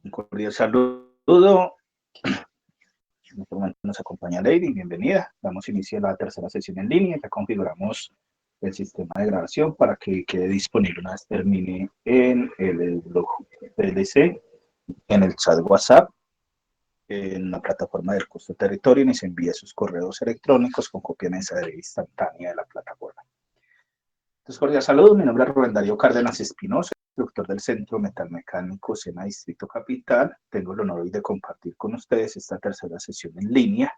Un cordial saludo. En este momento nos acompaña Lady, bienvenida. Damos inicio a la tercera sesión en línea. Ya configuramos el sistema de grabación para que quede disponible una vez termine en el blog PLC, en el chat WhatsApp, en la plataforma del curso territorio, y nos envíe sus correos electrónicos con copia mensajería instantánea de la plataforma. Entonces, cordial saludo. Mi nombre es Rubén Darío Cárdenas Espinosa, instructor del Centro Metalmecánico SENA Distrito Capital. Tengo el honor hoy de compartir con ustedes esta tercera sesión en línea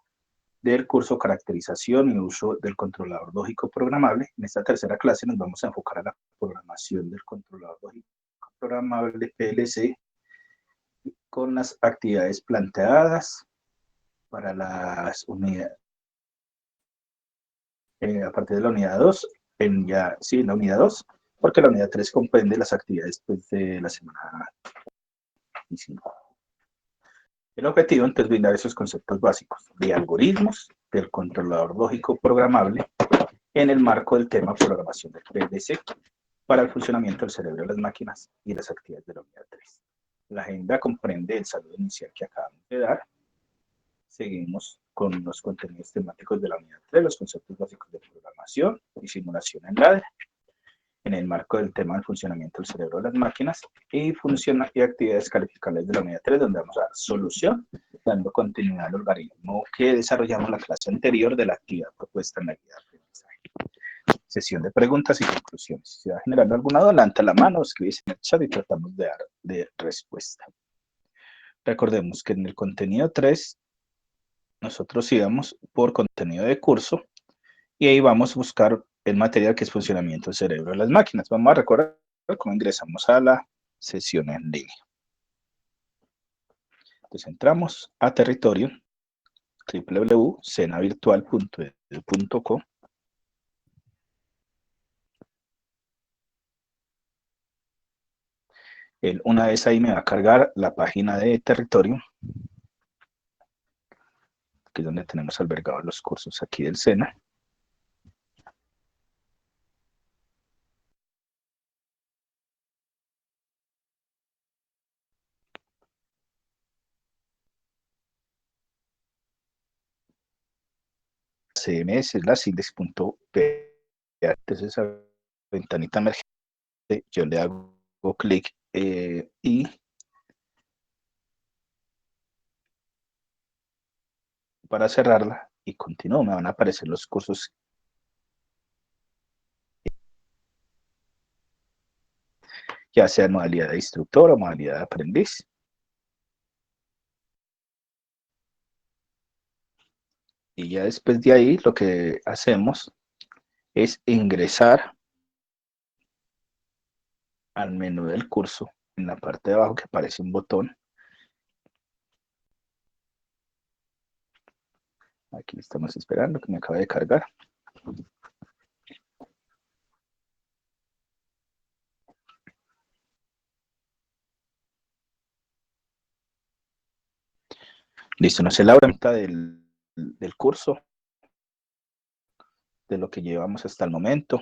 del curso Caracterización y Uso del Controlador Lógico Programable. En esta tercera clase nos vamos a enfocar a la programación del controlador lógico programable PLC con las actividades planteadas para las unidades. A partir de la unidad 2, en la unidad 2, porque la unidad 3 comprende las actividades de la semana 5. El objetivo entonces es brindar esos conceptos básicos de algoritmos del controlador lógico programable en el marco del tema programación del PLC para el funcionamiento del cerebro de las máquinas y las actividades de la unidad 3. La agenda comprende el saludo inicial que acabamos de dar. Seguimos con los contenidos temáticos de la unidad 3, los conceptos básicos de programación y simulación en ladder, en el marco del tema del funcionamiento del cerebro de las máquinas y actividades calificables de la unidad 3, donde vamos a dar solución, dando continuidad al algoritmo que desarrollamos en la clase anterior de la actividad propuesta en la guía de aprendizaje. Sesión de preguntas y conclusiones. Si va generando alguna duda, levanta la mano, escribís en el chat y tratamos de dar de respuesta. Recordemos que en el contenido 3 nosotros íbamos por contenido de curso y ahí vamos a buscar el material que es funcionamiento del cerebro de las máquinas. Vamos a recordar cómo ingresamos a la sesión en línea. Entonces entramos a territorio, www.senavirtual.edu.co. Una vez ahí me va a cargar la página de territorio, que es donde tenemos albergados los cursos aquí del SENA. CMS es la index.php. Entonces esa ventanita emergente, yo le hago clic y para cerrarla y continúo, me van a aparecer los cursos, ya sea en modalidad de instructor o modalidad de aprendiz. Y ya después de ahí lo que hacemos es ingresar al menú del curso. En la parte de abajo que aparece un botón. Aquí estamos esperando que me acabe de cargar. Listo, no sé la cuenta del curso, de lo que llevamos hasta el momento.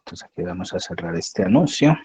Entonces aquí vamos a cerrar este anuncio.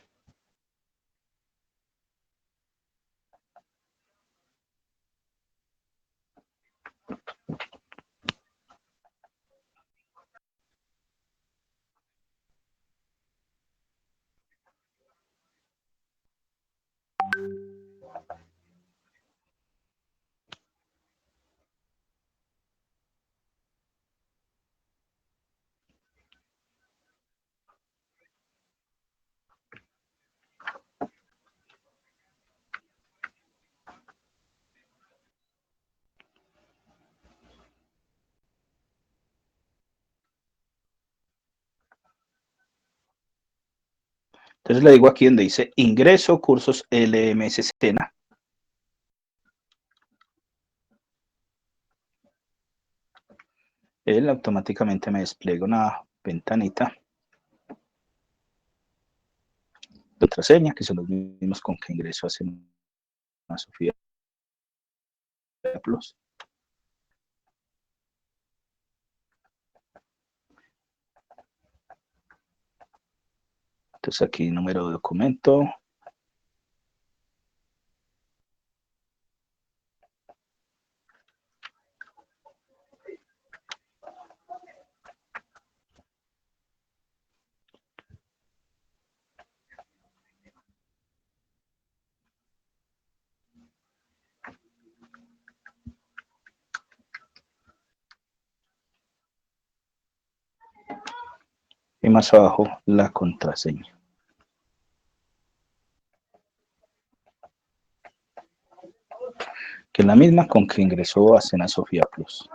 Entonces le digo aquí donde dice ingreso cursos LMS SENA. Él automáticamente me despliega una ventanita de contraseña, que son los mismos con que ingreso a Sofía Plus. Entonces aquí número de documento. Y más abajo la contraseña. Que es la misma con que ingresó a Cena Sofía Plus.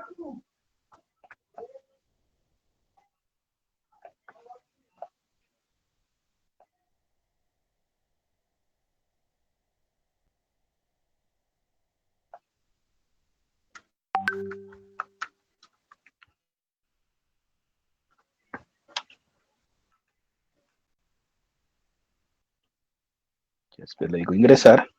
Después le digo ingresar.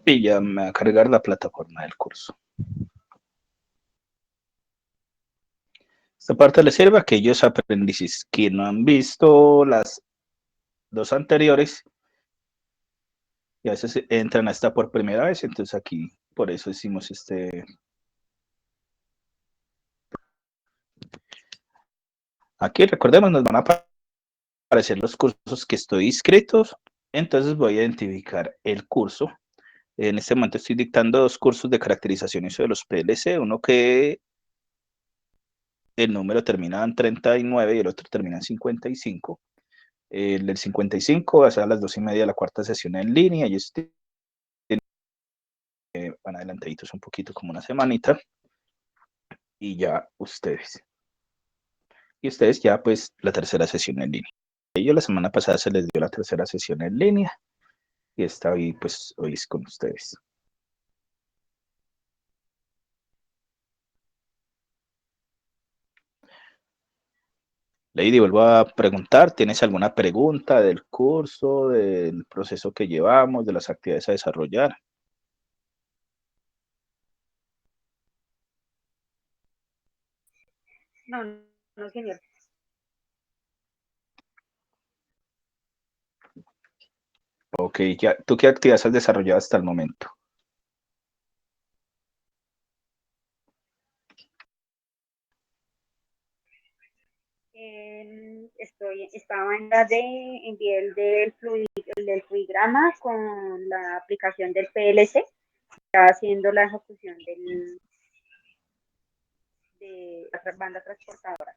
Y ya me va a cargar la plataforma del curso. Esta parte le sirve a aquellos aprendices que no han visto las dos anteriores y a veces entran a esta por primera vez, entonces aquí por eso hicimos aquí recordemos, nos van a aparecer los cursos que estoy inscritos, entonces voy a identificar el curso. En este momento estoy dictando dos cursos de caracterización y uso de los PLC, uno que el número termina en 39 y el otro termina en 55. El del 55 va a ser a las 2:30 de la cuarta sesión en línea, y van adelantaditos un poquito como una semanita, y ya ustedes. Y ustedes ya pues la tercera sesión en línea. Ellos la semana pasada se les dio la tercera sesión en línea y está hoy, pues hoy es con ustedes. Lady, vuelvo a preguntar, ¿tienes alguna pregunta del curso, del proceso que llevamos, de las actividades a desarrollar? No, no, señor. Ok, ya, ¿tú qué actividades has desarrollado hasta el momento? Estaba en la de envié el del fluigrama con la aplicación del PLC, estaba haciendo la ejecución de la banda transportadora.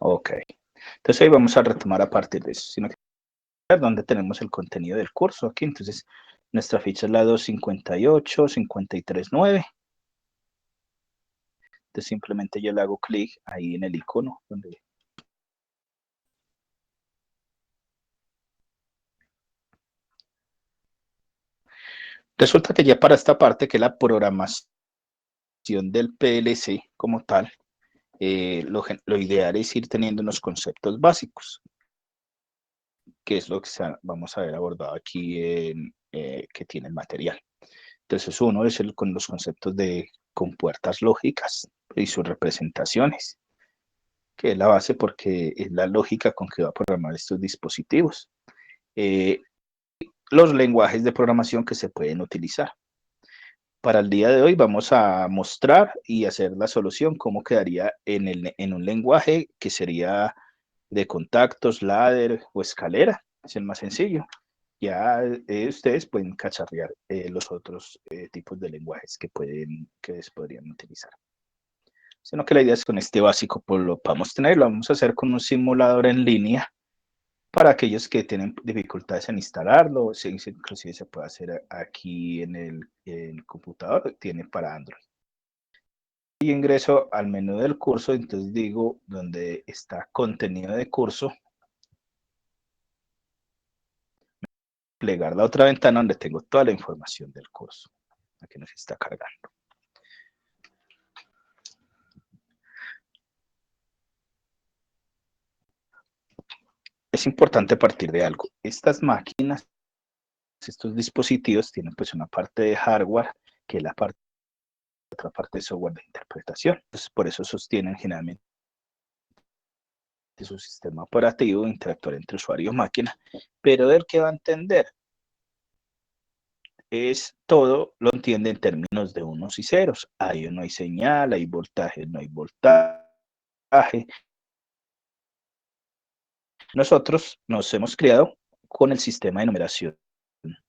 Ok, entonces hoy vamos a retomar a partir de eso, sino que donde tenemos el contenido del curso aquí, entonces nuestra ficha es la 258-539. Entonces simplemente yo le hago clic ahí en el icono donde resulta que ya para esta parte, que es la programación del PLC como tal, lo ideal es ir teniendo unos conceptos básicos, que es lo que vamos a ver abordado aquí que tiene el material. Entonces uno es con los conceptos de compuertas lógicas y sus representaciones, que es la base porque es la lógica con que va a programar estos dispositivos. Eh, los lenguajes de programación que se pueden utilizar. Para el día de hoy vamos a mostrar y hacer la solución, cómo quedaría en un lenguaje que sería de contactos, ladder o escalera, es el más sencillo. Ya ustedes pueden cacharrear los otros tipos de lenguajes que podrían utilizar. Sino que la idea es con este básico, pues lo podamos tener, lo vamos a hacer con un simulador en línea para aquellos que tienen dificultades en instalarlo, inclusive se puede hacer aquí en el computador, tiene para Android. Y ingreso al menú del curso, entonces digo donde está contenido de curso, desplegar la otra ventana donde tengo toda la información del curso. Aquí nos está cargando. Es importante partir de algo. Estas máquinas, estos dispositivos tienen pues una parte de hardware que es la otra parte de software de interpretación. Entonces, por eso sostienen generalmente su sistema operativo, interactuar entre usuario y máquina, pero el que va a entender es todo, lo entiende en términos de unos y ceros. Ahí no hay señal, hay voltaje, no hay voltaje. Nosotros nos hemos criado con el sistema de numeración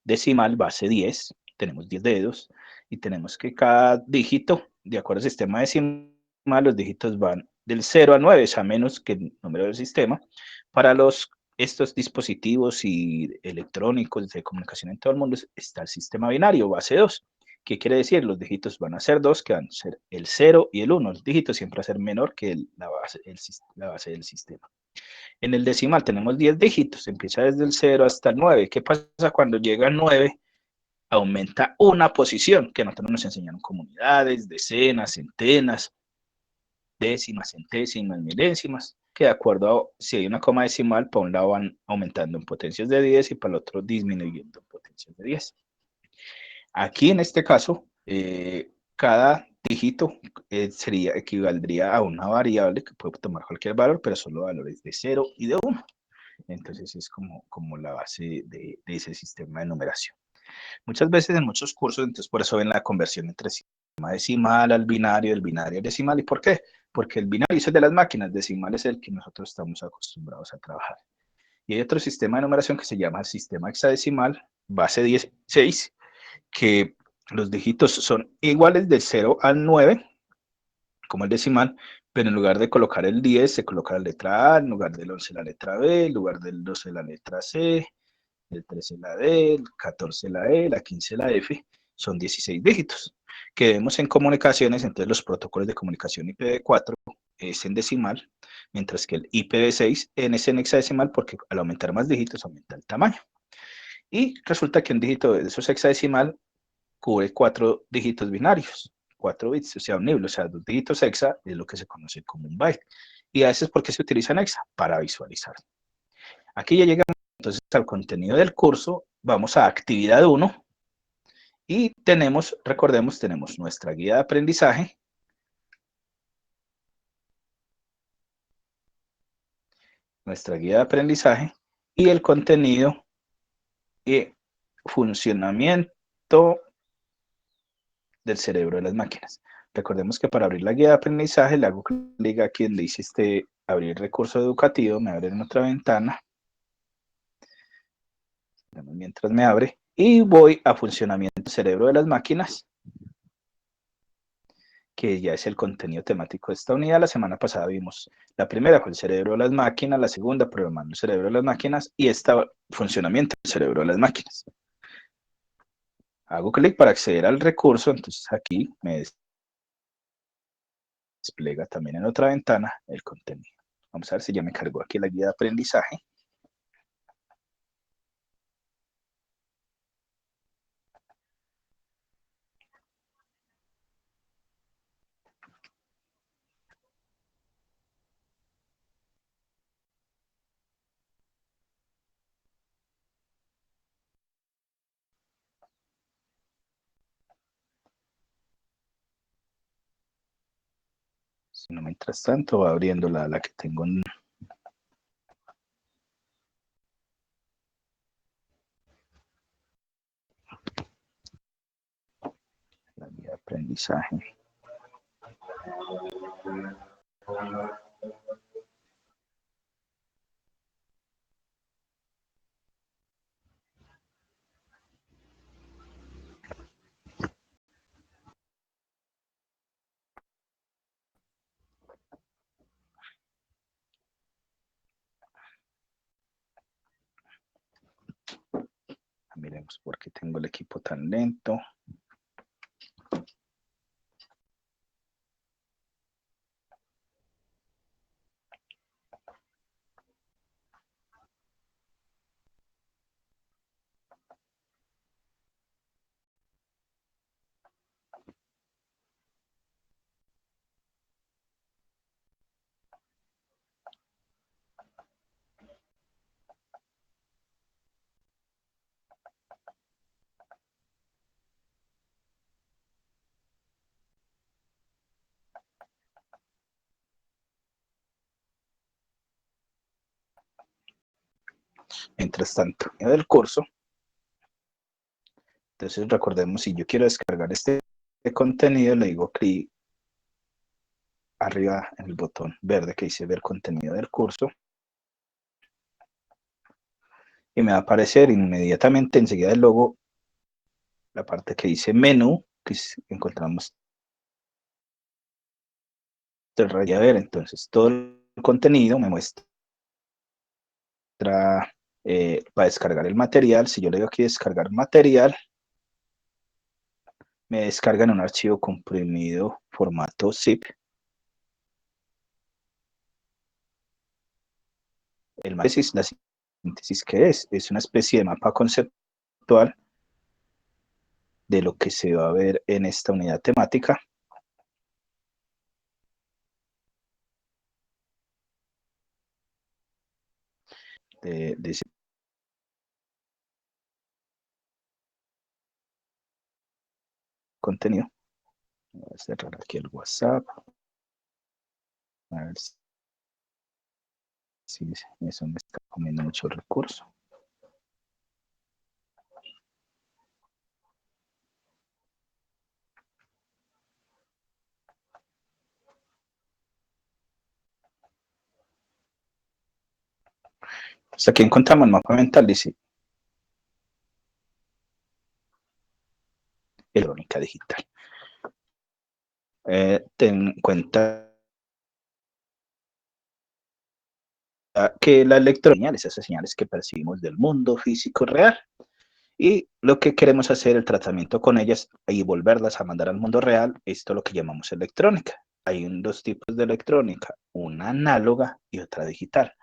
decimal base 10, tenemos 10 dedos y tenemos que cada dígito, de acuerdo al sistema decimal, los dígitos van del 0 a 9, es a menos que el número del sistema. Para estos dispositivos y electrónicos de comunicación en todo el mundo está el sistema binario base 2. ¿Qué quiere decir? Los dígitos van a ser 2, que van a ser el 0 y el 1. El dígito siempre va a ser menor que la base del sistema. En el decimal tenemos 10 dígitos, empieza desde el 0 hasta el 9. ¿Qué pasa cuando llega al 9? Aumenta una posición, que nosotros nos enseñaron comunidades, decenas, centenas, décimas, centésimas, milésimas, que de acuerdo a si hay una coma decimal, para un lado van aumentando en potencias de 10 y para el otro disminuyendo en potencias de 10. Aquí en este caso, cada dígito equivaldría a una variable que puede tomar cualquier valor, pero solo valores de 0 y de 1. Entonces es como la base de ese sistema de numeración. Muchas veces en muchos cursos, entonces por eso ven la conversión entre sistema decimal al binario, el binario al decimal. ¿Y por qué? Porque el binario es el de las máquinas, decimal es el que nosotros estamos acostumbrados a trabajar. Y hay otro sistema de numeración que se llama el sistema hexadecimal, base 16, que los dígitos son iguales del 0 al 9, como el decimal, pero en lugar de colocar el 10, se coloca la letra A, en lugar del 11 la letra B, en lugar del 12 la letra C, el 13 la D, el 14 la E, la 15 la F, son 16 dígitos. Que vemos en comunicaciones, entonces los protocolos de comunicación IPv4 es en decimal, mientras que el IPv6 es en hexadecimal porque al aumentar más dígitos aumenta el tamaño. Y resulta que un dígito de esos hexadecimal cubre 4 dígitos binarios, 4 bits, o sea, un nivel, o sea, 2 dígitos hexa es lo que se conoce como un byte. Y a veces, ¿por qué se utiliza en hexa? Para visualizar. Aquí ya llegamos entonces al contenido del curso, vamos a actividad 1 y recordemos, tenemos nuestra guía de aprendizaje, y el contenido y funcionamiento del cerebro de las máquinas. Recordemos que para abrir la guía de aprendizaje le hago clic aquí donde dice abrir recurso educativo, me abre en otra ventana, mientras me abre, y voy a funcionamiento del cerebro de las máquinas, que ya es el contenido temático de esta unidad. La semana pasada vimos la primera fue el cerebro de las máquinas, la segunda programando el cerebro de las máquinas y esta funcionamiento del cerebro de las máquinas. Hago clic para acceder al recurso, entonces aquí me despliega también en otra ventana el contenido. Vamos a ver si ya me cargó aquí la guía de aprendizaje. Si no, mientras tanto, va abriendo la que tengo en la guía de aprendizaje. Miremos por qué tengo el equipo tan lento. Mientras tanto, del curso, entonces recordemos, si yo quiero descargar este contenido, le digo clic arriba en el botón verde que dice ver contenido del curso y me va a aparecer inmediatamente enseguida el logo la parte que dice menú, que encontramos el raya ver, entonces todo el contenido me muestra para descargar el material. Si yo le digo aquí descargar material, me descarga en un archivo comprimido formato zip. El análisis, la síntesis que es una especie de mapa conceptual de lo que se va a ver en esta unidad temática. De ese contenido. Voy a cerrar aquí el WhatsApp. A ver si eso me está comiendo mucho recurso. Pues aquí encontramos el mapa mental, dice electrónica digital. Ten en cuenta que la electrónica, esas señales que percibimos del mundo físico real, y lo que queremos hacer, el tratamiento con ellas y volverlas a mandar al mundo real, esto es lo que llamamos electrónica. Hay dos tipos de electrónica, una análoga y otra digital.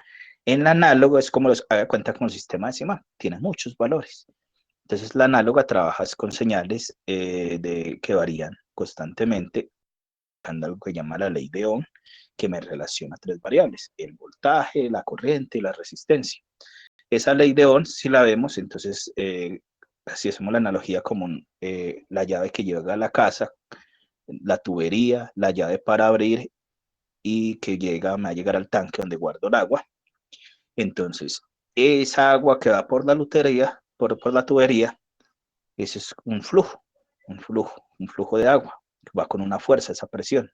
En la análoga es como haga cuenta con el sistema decimal, tiene muchos valores. Entonces la análoga trabaja con señales que varían constantemente, algo que llama la ley de Ohm, que me relaciona tres variables, el voltaje, la corriente y la resistencia. Esa ley de Ohm, si la vemos, entonces, si hacemos la analogía como la llave que llega a la casa, la tubería, la llave para abrir y que me va a llegar al tanque donde guardo el agua. Entonces, esa agua que va por la lutería, por la tubería, ese es un flujo de agua, que va con una fuerza, esa presión.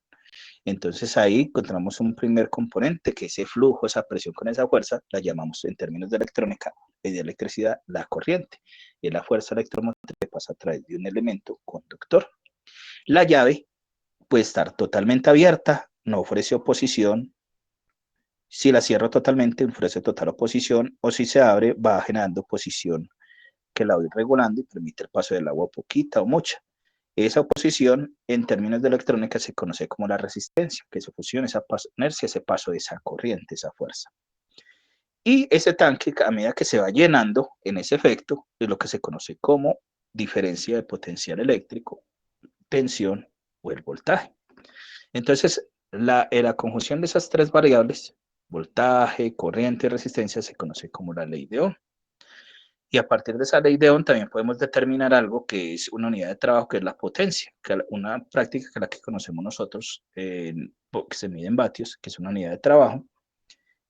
Entonces ahí encontramos un primer componente, que ese flujo, esa presión con esa fuerza, la llamamos en términos de electrónica y de electricidad la corriente. Y la fuerza electromotriz que pasa a través de un elemento conductor. La llave puede estar totalmente abierta, no ofrece oposición. Si la cierro totalmente, ofrece total oposición, o si se abre, va generando oposición que la voy regulando y permite el paso del agua poquita o mucha. Esa oposición, en términos de electrónica, se conoce como la resistencia, que se fusiona esa inercia, ese paso de esa corriente, esa fuerza. Y ese tanque, a medida que se va llenando en ese efecto, es lo que se conoce como diferencia de potencial eléctrico, tensión o el voltaje. Entonces, la conjunción de esas tres variables, voltaje, corriente y resistencia, se conoce como la ley de Ohm. Y a partir de esa ley de Ohm también podemos determinar algo que es una unidad de trabajo, que es la potencia, que una práctica que es la que conocemos nosotros, que se mide en vatios, que es una unidad de trabajo,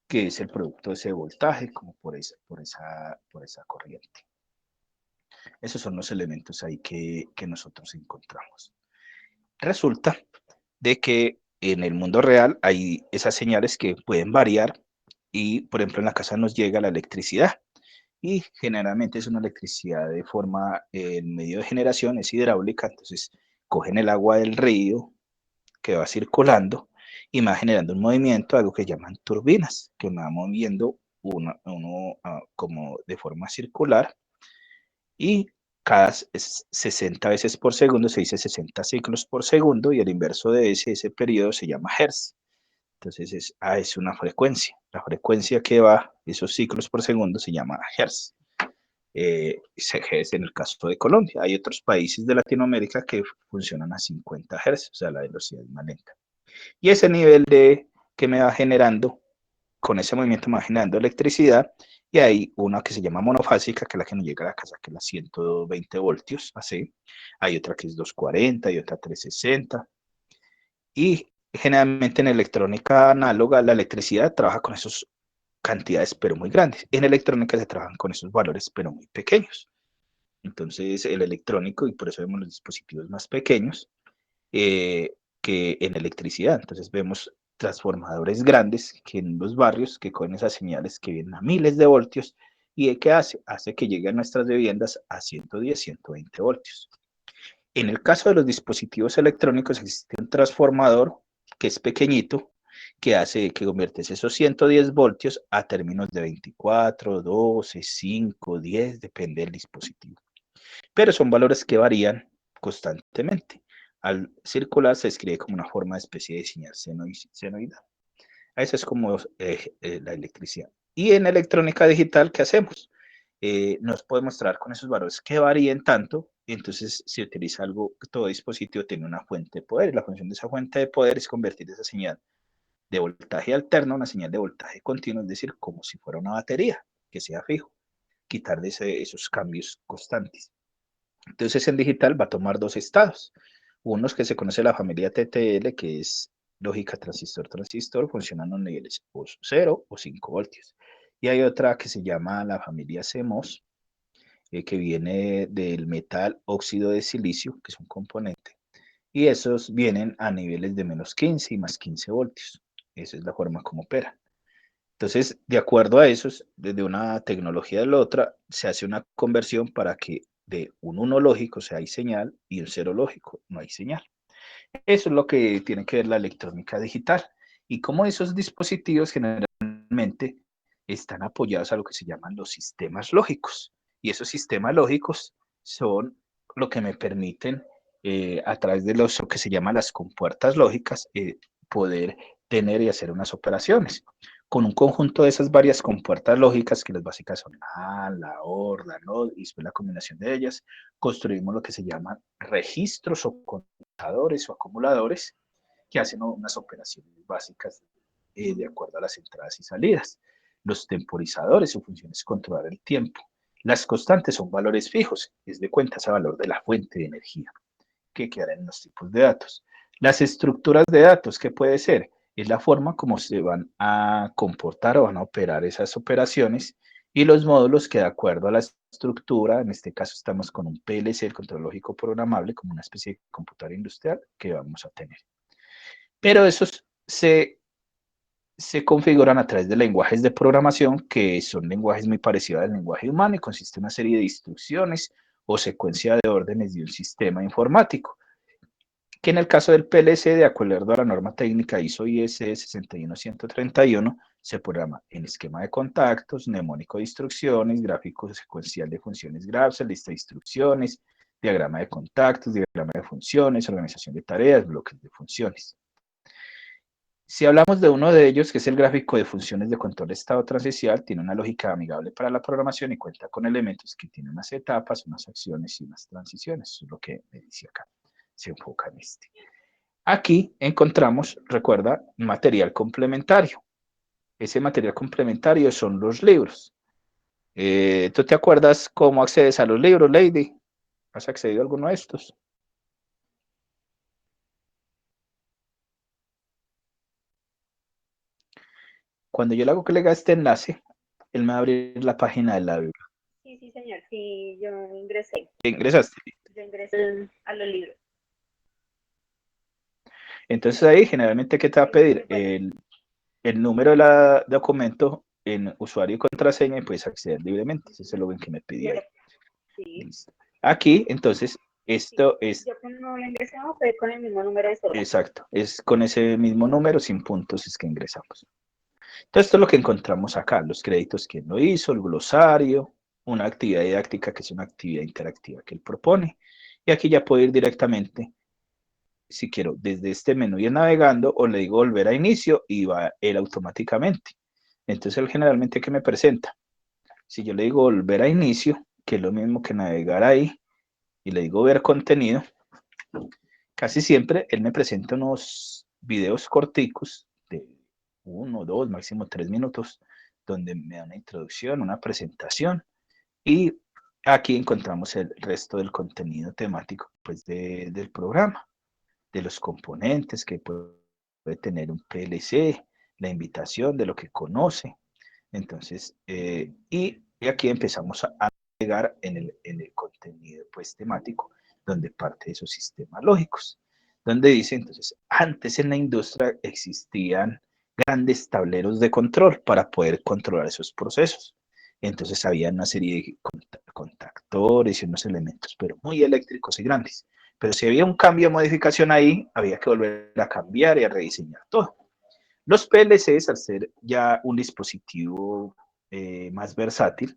que es el producto de ese voltaje, como por esa corriente. Esos son los elementos ahí que nosotros encontramos. Resulta de que en el mundo real hay esas señales que pueden variar y, por ejemplo, en la casa nos llega la electricidad. Y generalmente es una electricidad de forma, el medio de generación es hidráulica, entonces cogen el agua del río que va circulando y va generando un movimiento, algo que llaman turbinas, que va moviendo uno como de forma circular y cada 60 veces por segundo se dice 60 ciclos por segundo y el inverso de ese periodo se llama hertz. Entonces es una frecuencia. La frecuencia que va esos ciclos por segundo se llama hertz. Es en el caso de Colombia. Hay otros países de Latinoamérica que funcionan a 50 Hz, o sea, la velocidad es más lenta. Y ese nivel que me va generando, con ese movimiento me va generando electricidad, y hay una que se llama monofásica, que es la que nos llega a la casa, que es la 120 voltios, así. Hay otra que es 240 y otra 360. Y generalmente en electrónica análoga, la electricidad trabaja con esos cantidades pero muy grandes. En electrónica se trabajan con esos valores pero muy pequeños. Entonces el electrónico, y por eso vemos los dispositivos más pequeños que en electricidad. Entonces vemos transformadores grandes que en los barrios que cogen esas señales que vienen a miles de voltios y ¿qué hace? Hace que lleguen a nuestras viviendas a 110, 120 voltios. En el caso de los dispositivos electrónicos existe un transformador que es pequeñito, que hace que conviertes esos 110 voltios a términos de 24, 12, 5, 10, depende del dispositivo. Pero son valores que varían constantemente. Al circular se escribe como una forma de especie de señal senoidal. Eso es como la electricidad. Y en electrónica digital, ¿qué hacemos? Nos puede mostrar con esos valores que varíen tanto, y entonces se utiliza algo, todo dispositivo tiene una fuente de poder, y la función de esa fuente de poder es convertir esa señal de voltaje alterno a una señal de voltaje continuo, es decir, como si fuera una batería, que sea fijo, quitar de esos cambios constantes. Entonces en digital va a tomar dos estados. Unos que se conoce la familia TTL, que es lógica transistor-transistor, funcionan a los niveles o 0 o 5 voltios. Y hay otra que se llama la familia CMOS, que viene del metal óxido de silicio, que es un componente. Y esos vienen a niveles de menos 15 y más 15 voltios. Esa es la forma como operan. Entonces, de acuerdo a eso, desde una tecnología a la otra, se hace una conversión para que de un 1 lógico, o sea, hay señal, y un 0 lógico, no hay señal. Eso es lo que tiene que ver la electrónica digital. Y cómo esos dispositivos generalmente están apoyados a lo que se llaman los sistemas lógicos. Y esos sistemas lógicos son lo que me permiten, a través de lo que se llaman las compuertas lógicas, poder tener y hacer unas operaciones. Con un conjunto de esas varias compuertas lógicas, que las básicas son la A, la OR, la NOD, y después la combinación de ellas, construimos lo que se llaman registros o contadores o acumuladores que hacen unas operaciones básicas de acuerdo a las entradas y salidas. Los temporizadores, su función es controlar el tiempo. Las constantes son valores fijos, es de cuenta ese valor de la fuente de energía que quedará en los tipos de datos. Las estructuras de datos, ¿qué puede ser? Es la forma como se van a comportar o van a operar esas operaciones, y los módulos que de acuerdo a la estructura, en este caso estamos con un PLC, el control lógico programable, como una especie de computadora industrial que vamos a tener. Pero esos se configuran a través de lenguajes de programación que son lenguajes muy parecidos al lenguaje humano y consiste en una serie de instrucciones o secuencia de órdenes de un sistema informático, que en el caso del PLC, de acuerdo a la norma técnica ISO IS 61131, se programa en esquema de contactos, mnemónico de instrucciones, gráfico secuencial de funciones GRAPS, lista de instrucciones, diagrama de contactos, diagrama de funciones, organización de tareas, bloques de funciones. Si hablamos de uno de ellos, que es el gráfico de funciones de control de estado transicional, tiene una lógica amigable para la programación y cuenta con elementos que tienen unas etapas, unas acciones y unas transiciones. Eso es lo que me dice acá. Se enfoca en este. Aquí encontramos, recuerda, material complementario. Ese material complementario son los libros. ¿Tú te acuerdas cómo accedes a los libros, Lady? ¿Has accedido a alguno de estos? Cuando yo le hago que le haga este enlace, él me va a abrir la página de la Biblia. Sí, sí, señor, sí, yo ingresé. ¿Ingresaste? Yo ingresé a los libros. Entonces ahí generalmente, ¿qué te va a Sí, sí, pedir? muy bueno. El número de la documento en usuario y contraseña, y puedes acceder libremente. Ese es lo que me pidió ahí. Sí, Listo. Aquí, entonces, sí. esto es Yo como no había ingresado, fue con el mismo número de celular. exacto. Es con ese mismo número, sin puntos, es que ingresamos. Entonces, esto es lo que encontramos acá. Los créditos que él lo hizo, el glosario, una actividad didáctica que es una actividad interactiva que él propone. Y aquí ya puedo ir directamente, si quiero, desde este menú ir navegando, o le digo volver a inicio y va él automáticamente. Entonces él generalmente, ¿qué me presenta? Si yo le digo volver a inicio, que es lo mismo que navegar ahí, y le digo ver contenido, casi siempre él me presenta unos videos corticos de 1, 2, máximo 3 minutos, donde me da una introducción, una presentación, y aquí encontramos el resto del contenido temático pues, del programa, de los componentes que puede tener un PLC, la invitación de lo que conoce, Entonces, y aquí empezamos a navegar en el contenido pues temático, donde parte de esos sistemas lógicos, donde dice entonces, antes en la industria existían grandes tableros de control para poder controlar esos procesos. Entonces había una serie de contactores y unos elementos, pero muy eléctricos y grandes. Pero si había un cambio o modificación ahí, había que volver a cambiar y a rediseñar todo. Los PLCs, al ser ya un dispositivo más versátil,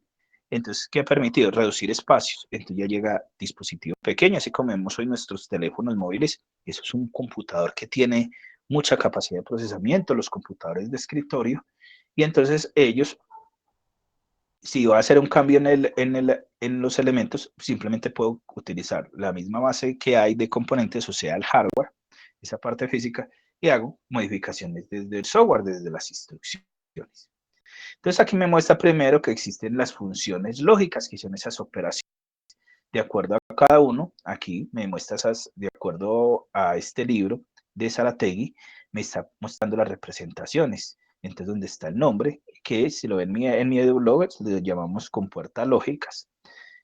entonces, ¿qué ha permitido? Reducir espacios. Entonces ya llega dispositivo pequeño, así como vemos hoy nuestros teléfonos móviles. Eso es un computador que tiene mucha capacidad de procesamiento, los computadores de escritorio. Y entonces ellos, si va a hacer un cambio en los elementos, simplemente puedo utilizar la misma base que hay de componentes, o sea, el hardware, esa parte física, y hago modificaciones desde el software, desde las instrucciones. Entonces aquí me muestra primero que existen las funciones lógicas, que son esas operaciones. De acuerdo a cada uno, aquí me muestra esas, de acuerdo a este libro de Zarategui, me está mostrando las representaciones. Entonces, donde está el nombre, que si lo ven en mi blog, lo llamamos compuertas lógicas.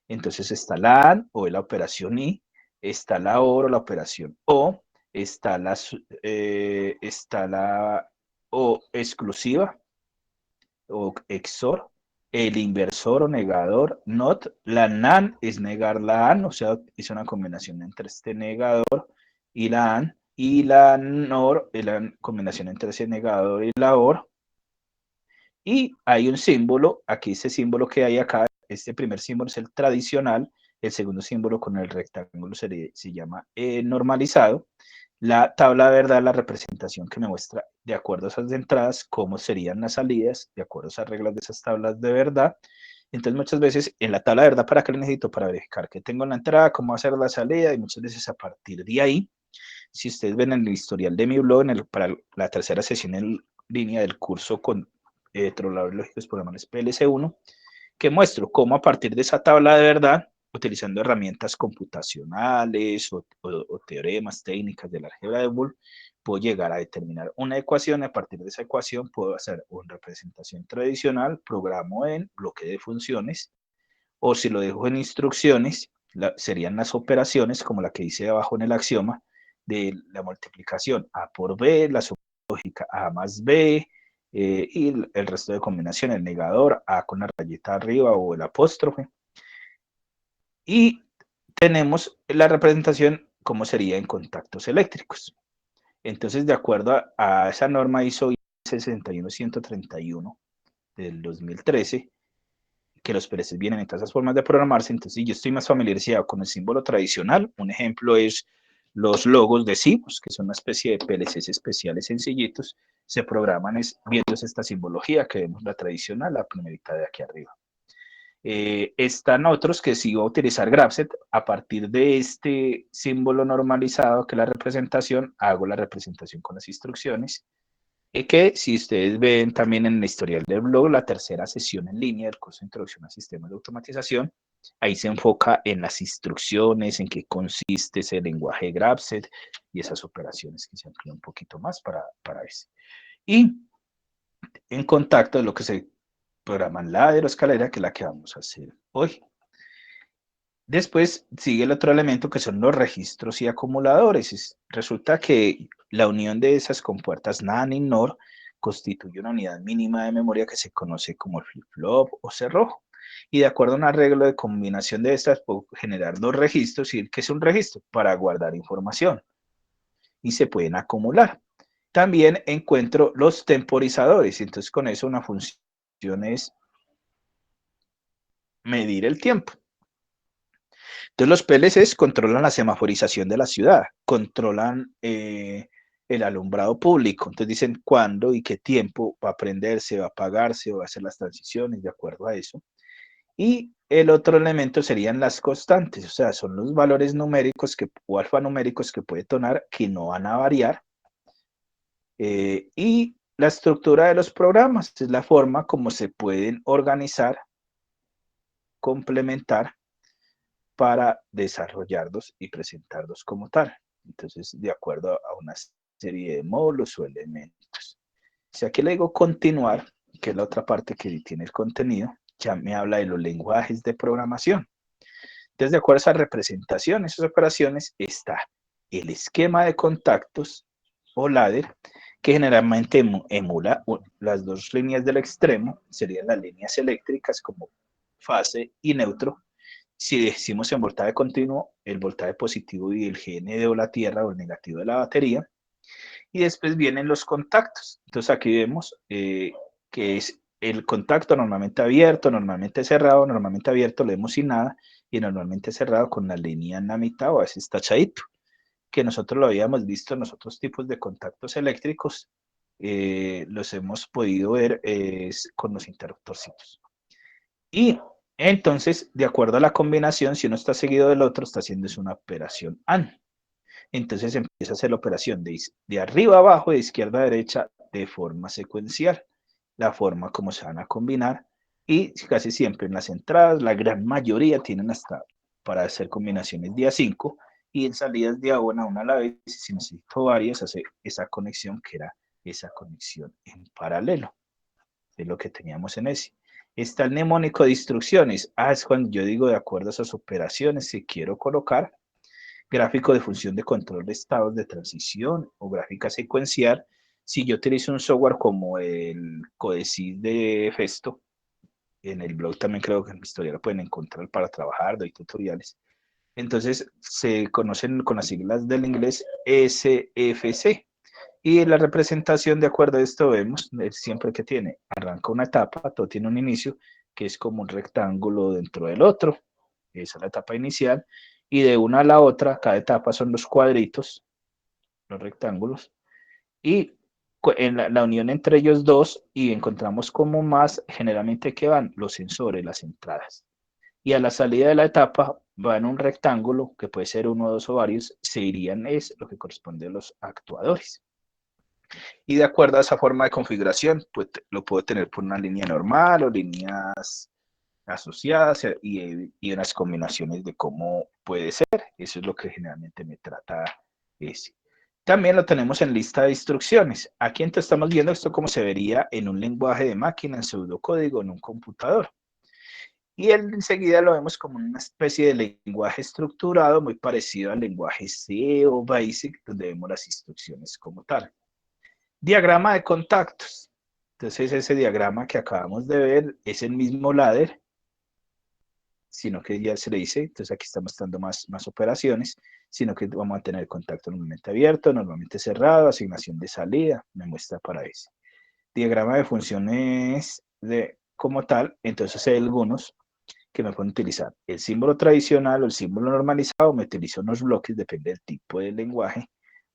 Entonces está la AND o la operación I, está la OR o la operación O, está la O exclusiva o XOR, el inversor o negador, NOT, la NAND es negar la AND, o sea, es una combinación entre este negador y la AND, y la NOR es la combinación entre ese negador y la OR, y hay un símbolo, aquí ese símbolo que hay acá, este primer símbolo es el tradicional, el segundo símbolo con el rectángulo se llama normalizado. La tabla de verdad, la representación que me muestra de acuerdo a esas entradas, cómo serían las salidas, de acuerdo a esas reglas de esas tablas de verdad. Entonces muchas veces en la tabla de verdad, ¿para qué lo necesito? Para verificar que tengo en la entrada, cómo hacer la salida, y muchas veces a partir de ahí, si ustedes ven en el historial de mi blog, para la tercera sesión en línea del curso con controladores lógicos programadores PLC1, que muestro cómo a partir de esa tabla de verdad, utilizando herramientas computacionales o teoremas técnicas de la álgebra de Boole, puedo llegar a determinar una ecuación y a partir de esa ecuación puedo hacer una representación tradicional, programo en bloque de funciones, o si lo dejo en instrucciones, serían las operaciones como la que dice abajo en el axioma de la multiplicación A por B, la lógica A más B, y el resto de combinaciones, el negador, A con la rayita arriba o el apóstrofe. Y tenemos la representación como sería en contactos eléctricos. Entonces, de acuerdo a esa norma ISO 61131 del 2013, que los PLCs vienen en todas esas formas de programarse, entonces yo estoy más familiarizado con el símbolo tradicional. Un ejemplo es los logos de CIMOS, que son una especie de PLCs especiales sencillitos, se programan viendo esta simbología que vemos la tradicional, la primerita de aquí arriba. Están otros que sí voy a utilizar Grapset. A partir de este símbolo normalizado, que es la representación, hago la representación con las instrucciones. Y que si ustedes ven también en el historial del blog, la tercera sesión en línea del curso de Introducción a Sistemas de Automatización, ahí se enfoca en las instrucciones, en qué consiste ese lenguaje Grapset y esas operaciones que se amplían un poquito más para eso. Y en contacto de lo que se programa en la aeroescalera, que es la que vamos a hacer hoy. Después sigue el otro elemento que son los registros y acumuladores. Resulta que la unión de esas compuertas NAND y NOR constituye una unidad mínima de memoria que se conoce como el flip-flop o cerrojo. Y de acuerdo a un arreglo de combinación de estas, puedo generar dos registros. ¿Y qué es un registro? Para guardar información. Y se pueden acumular. También encuentro los temporizadores. Entonces con eso una función es medir el tiempo. Entonces los PLCs controlan la semaforización de la ciudad, controlan el alumbrado público, entonces dicen cuándo y qué tiempo va a prenderse, va a apagarse o va a hacer las transiciones de acuerdo a eso. Y el otro elemento serían las constantes, o sea, son los valores numéricos o alfanuméricos que puede tonar que no van a variar. Y la estructura de los programas es la forma como se pueden organizar, complementar para desarrollarlos y presentarlos como tal. Entonces, de acuerdo a una serie de módulos o elementos. Si aquí le digo continuar, que es la otra parte que tiene el contenido, ya me habla de los lenguajes de programación. Entonces, de acuerdo a esas representaciones, esas operaciones, está el esquema de contactos o ladder, que generalmente emula las dos líneas del extremo, serían las líneas eléctricas como fase y neutro. Si decimos en voltaje continuo, el voltaje positivo y el GND o la tierra o el negativo de la batería. Y después vienen los contactos. Entonces aquí vemos que es el contacto normalmente abierto, normalmente cerrado, normalmente abierto lo vemos sin nada y normalmente cerrado con la línea en la mitad o a veces tachadito, que nosotros lo habíamos visto en los otros tipos de contactos eléctricos, los hemos podido ver con los interruptorcitos. Y entonces, de acuerdo a la combinación, si uno está seguido del otro, está haciendo una operación AND. Entonces empieza a hacer la operación de arriba a abajo, de izquierda a derecha, de forma secuencial, la forma como se van a combinar, y casi siempre en las entradas, la gran mayoría tienen hasta para hacer combinaciones día 5, y en salidas día 1 una a la vez, si necesito varias, hacer esa conexión que era esa conexión en paralelo, de lo que teníamos en ese. Está el mnemónico de instrucciones. Es cuando yo digo de acuerdo a esas operaciones que quiero colocar, gráfico de función de control de estados de transición o gráfica secuencial. Si yo utilizo un software como el Codesys de Festo, en el blog también creo que en la historia lo pueden encontrar para trabajar, doy tutoriales. Entonces se conocen con las siglas del inglés SFC. Y en la representación, de acuerdo a esto, vemos siempre que tiene, arranca una etapa, todo tiene un inicio, que es como un rectángulo dentro del otro. Esa es la etapa inicial. Y de una a la otra, cada etapa son los cuadritos, los rectángulos. Y en la unión entre ellos dos, y encontramos como más generalmente que van los sensores, las entradas. Y a la salida de la etapa van un rectángulo, que puede ser uno, dos o varios, se irían es lo que corresponde a los actuadores. Y de acuerdo a esa forma de configuración, pues lo puedo tener por una línea normal o líneas asociadas y unas combinaciones de cómo puede ser. Eso es lo que generalmente me trata ese. También lo tenemos en lista de instrucciones. Aquí entonces estamos viendo esto como se vería en un lenguaje de máquina, en pseudocódigo, en un computador. Y enseguida lo vemos como una especie de lenguaje estructurado muy parecido al lenguaje C o BASIC, donde vemos las instrucciones como tal. Diagrama de contactos. Entonces ese diagrama que acabamos de ver es el mismo ladder, sino que ya se le dice, entonces aquí está mostrando más operaciones, sino que vamos a tener contacto normalmente abierto, normalmente cerrado, asignación de salida, me muestra para ese. Diagrama de funciones como tal, entonces hay algunos que me pueden utilizar el símbolo tradicional o el símbolo normalizado, me utilizo unos bloques, depende del tipo de lenguaje,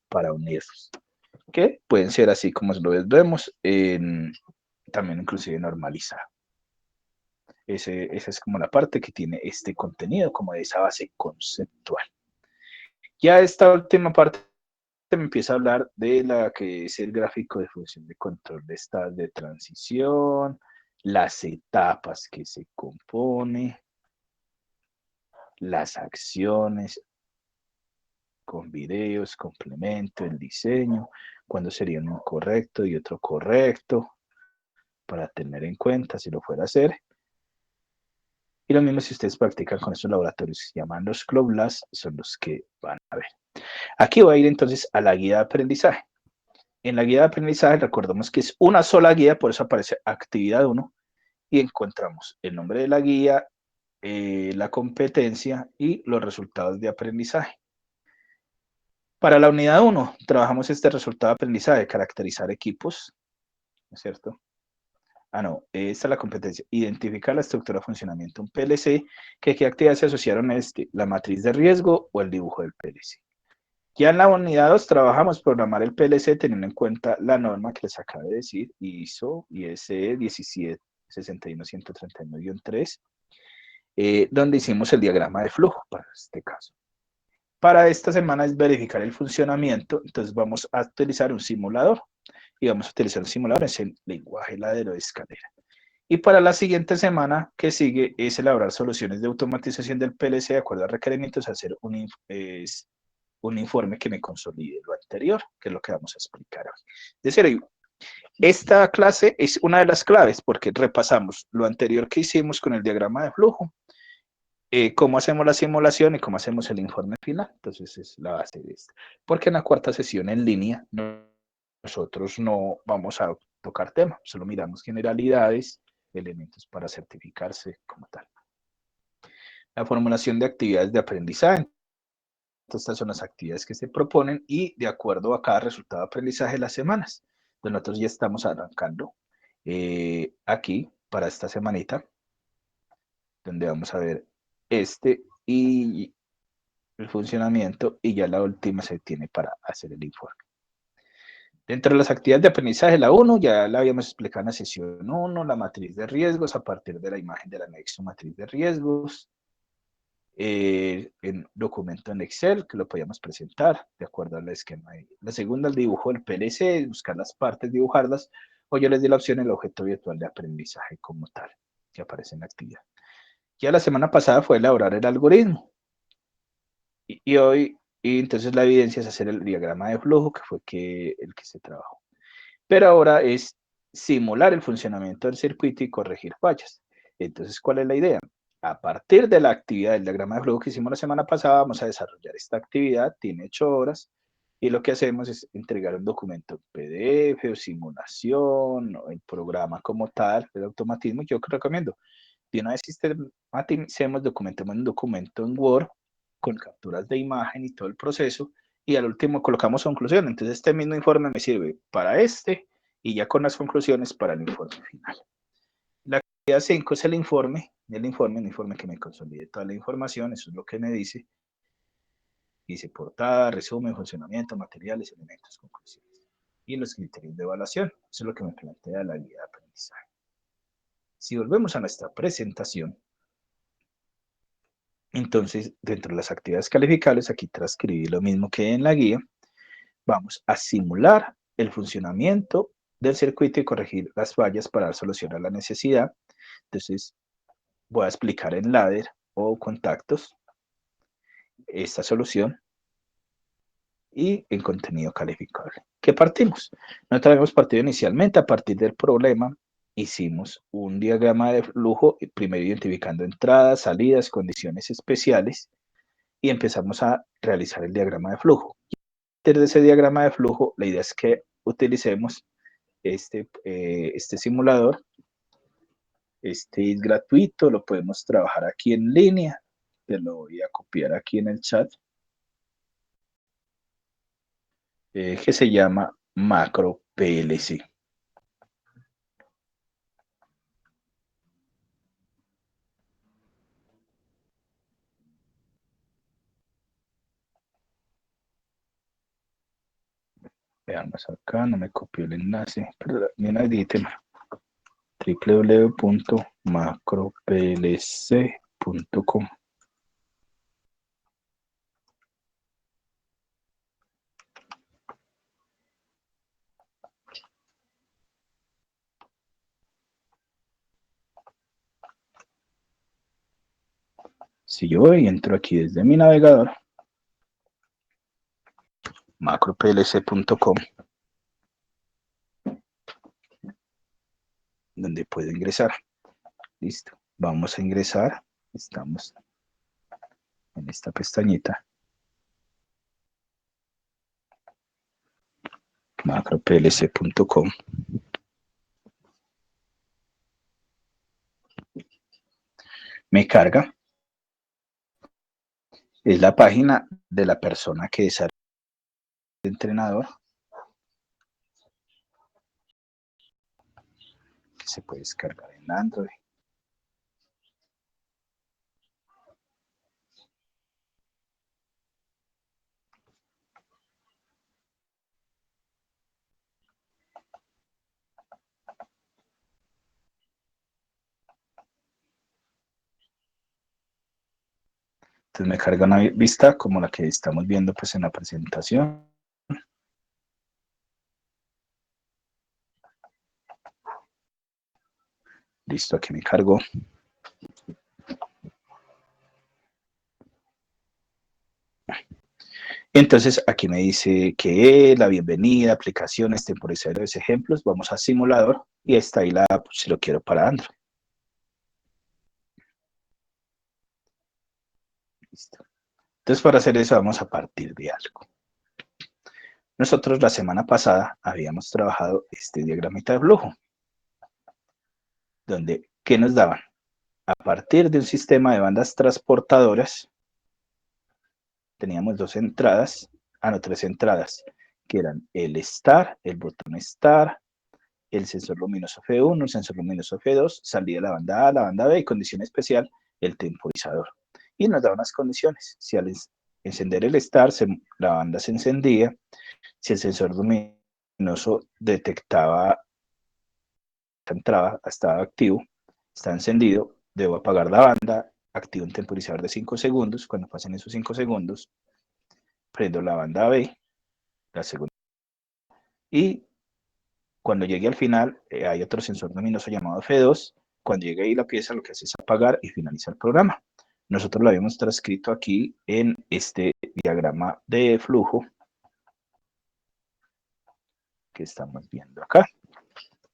para unirlos, que pueden ser así como lo vemos, también inclusive normalizado. Esa es como la parte que tiene este contenido, como de esa base conceptual. Ya esta última parte me empieza a hablar de la que es el gráfico de función de control de estados de transición, las etapas que se compone, las acciones con videos, complemento, el diseño, cuándo sería uno correcto y otro correcto, para tener en cuenta si lo fuera a hacer. Y lo mismo si ustedes practican con estos laboratorios, se llaman los Club Labs, son los que van a ver. Aquí voy a ir entonces a la guía de aprendizaje. En la guía de aprendizaje recordemos que es una sola guía, por eso aparece actividad 1 y encontramos el nombre de la guía, la competencia y los resultados de aprendizaje. Para la unidad 1 trabajamos este resultado de aprendizaje, caracterizar equipos, ¿no es cierto? Esta es la competencia. Identificar la estructura de funcionamiento de un PLC, qué actividades se asociaron a la matriz de riesgo o el dibujo del PLC. Ya en la unidad 2 trabajamos programar el PLC teniendo en cuenta la norma que les acabo de decir, ISO IEC 1761131-3, donde hicimos el diagrama de flujo para este caso. Para esta semana es verificar el funcionamiento, entonces vamos a utilizar un simulador y vamos a utilizar un simulador en el lenguaje ladero de escalera. Y para la siguiente semana que sigue es elaborar soluciones de automatización del PLC de acuerdo a requerimientos, hacer un informe que me consolide lo anterior, que es lo que vamos a explicar hoy. Es decir, Esta clase es una de las claves porque repasamos lo anterior que hicimos con el diagrama de flujo, cómo hacemos la simulación y cómo hacemos el informe final. Entonces es la base de esto. Porque en la cuarta sesión en línea nosotros no vamos a tocar temas, solo miramos generalidades, elementos para certificarse como tal. La formulación de actividades de aprendizaje. Estas son las actividades que se proponen y de acuerdo a cada resultado de aprendizaje las semanas. Entonces nosotros ya estamos arrancando aquí para esta semanita, donde vamos a ver este y el funcionamiento y ya la última se tiene para hacer el informe. Dentro de las actividades de aprendizaje, la 1 ya la habíamos explicado en la sesión 1, la matriz de riesgos a partir de la imagen del anexo matriz de riesgos, en documento en Excel que lo podíamos presentar de acuerdo al esquema. La segunda, el dibujo del PLC, buscar las partes, dibujarlas, o yo les di la opción el objeto virtual de aprendizaje como tal, que aparece en la actividad. Ya la semana pasada fue elaborar el algoritmo. Y hoy, y entonces la evidencia es hacer el diagrama de flujo, que fue el que se trabajó. Pero ahora es simular el funcionamiento del circuito y corregir fallas. Entonces, ¿cuál es la idea? A partir de la actividad del diagrama de flujo que hicimos la semana pasada, vamos a desarrollar esta actividad, tiene 8 horas, y lo que hacemos es entregar un documento PDF o simulación, o el programa como tal, el automatismo. Yo recomiendo, de una vez sistematicemos, documentemos un documento en Word con capturas de imagen y todo el proceso, y al último colocamos conclusión. Entonces este mismo informe me sirve para y ya con las conclusiones para el informe final. La actividad 5 es el informe un informe que me consolide toda la información, eso es lo que me dice. Dice portada, resumen, funcionamiento, materiales, elementos, conclusiones. Y los criterios de evaluación, eso es lo que me plantea la guía de aprendizaje. Si volvemos a nuestra presentación, entonces, dentro de las actividades calificables, aquí transcribí lo mismo que en la guía. Vamos a simular el funcionamiento del circuito y corregir las fallas para dar solución a la necesidad. Entonces, voy a explicar en ladder o contactos esta solución y en contenido calificable. ¿Qué partimos? Nosotros habíamos partido inicialmente a partir del problema. Hicimos un diagrama de flujo, primero identificando entradas, salidas, condiciones especiales, y empezamos a realizar el diagrama de flujo. Desde ese diagrama de flujo, la idea es que utilicemos este simulador. Este es gratuito, lo podemos trabajar aquí en línea. Te lo voy a copiar aquí en el chat. Que se llama Macro PLC. Veamos acá, no me copió el enlace. Perdón, bien, edíteme. www.macroplc.com. Si yo voy y entro aquí desde mi navegador, macroplc.com, donde puedo ingresar. Listo. Vamos a ingresar. Estamos en esta pestañita. macroplc.com. Me carga. Es la página de la persona que es el entrenador. Que se puede descargar en Android. Entonces me carga una vista como la que estamos viendo pues en la presentación. Listo, aquí me cargó. Entonces aquí me dice que la bienvenida, aplicaciones, temporizadores, ejemplos, vamos a simulador y está ahí la app si lo quiero para Android. Listo. Entonces para hacer eso vamos a partir de algo. Nosotros la semana pasada habíamos trabajado este diagramita de flujo, donde, ¿qué nos daban? A partir de un sistema de bandas transportadoras, teníamos tres entradas, que eran el STAR, el botón STAR, el sensor luminoso F1, el sensor luminoso F2, salida la banda A, la banda B y condición especial, el temporizador. Y nos da unas condiciones. Si al encender el STAR, la banda se encendía. Si el sensor luminoso detectaba estaba activo, está encendido, debo apagar la banda, activo un temporizador de 5 segundos. Cuando pasen esos 5 segundos, prendo la banda B, la segunda, y cuando llegue al final, hay otro sensor luminoso llamado F2. Cuando llegue ahí la pieza, lo que hace es apagar y finaliza el programa. Nosotros lo habíamos transcrito aquí en este diagrama de flujo que estamos viendo acá.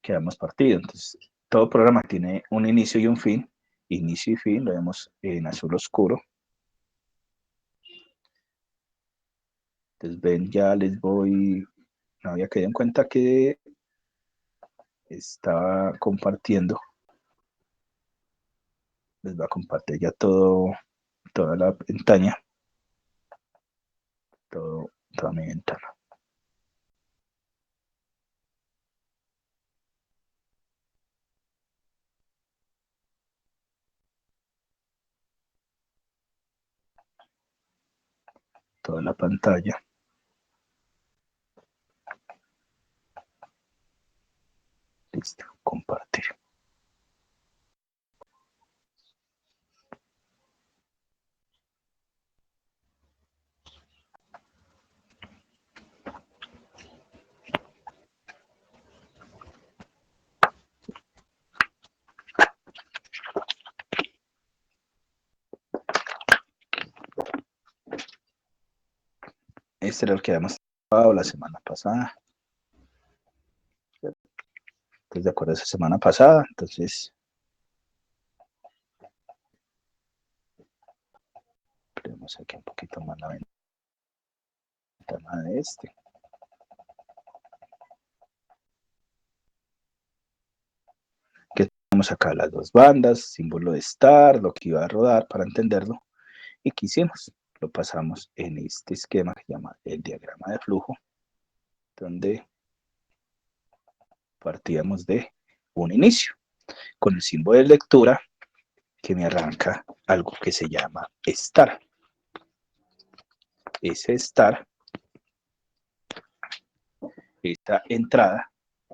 Quedamos partido. Entonces, todo programa tiene un inicio y un fin. Inicio y fin, lo vemos en azul oscuro. Entonces, ven, ya les voy. No había caído en cuenta que estaba compartiendo. Les voy a compartir ya toda la pantalla. Toda mi ventana. Toda la pantalla. Listo, compartir. Este era el que habíamos trabajado la semana pasada. Entonces, de acuerdo a esa semana pasada, entonces tenemos aquí un poquito más la ventana de este. Que tenemos acá las dos bandas, símbolo de STAR, lo que iba a rodar para entenderlo. ¿Y qué hicimos? Lo pasamos en este esquema que se llama el diagrama de flujo, donde partíamos de un inicio, con el símbolo de lectura que me arranca algo que se llama STAR. Ese STAR, esta entrada,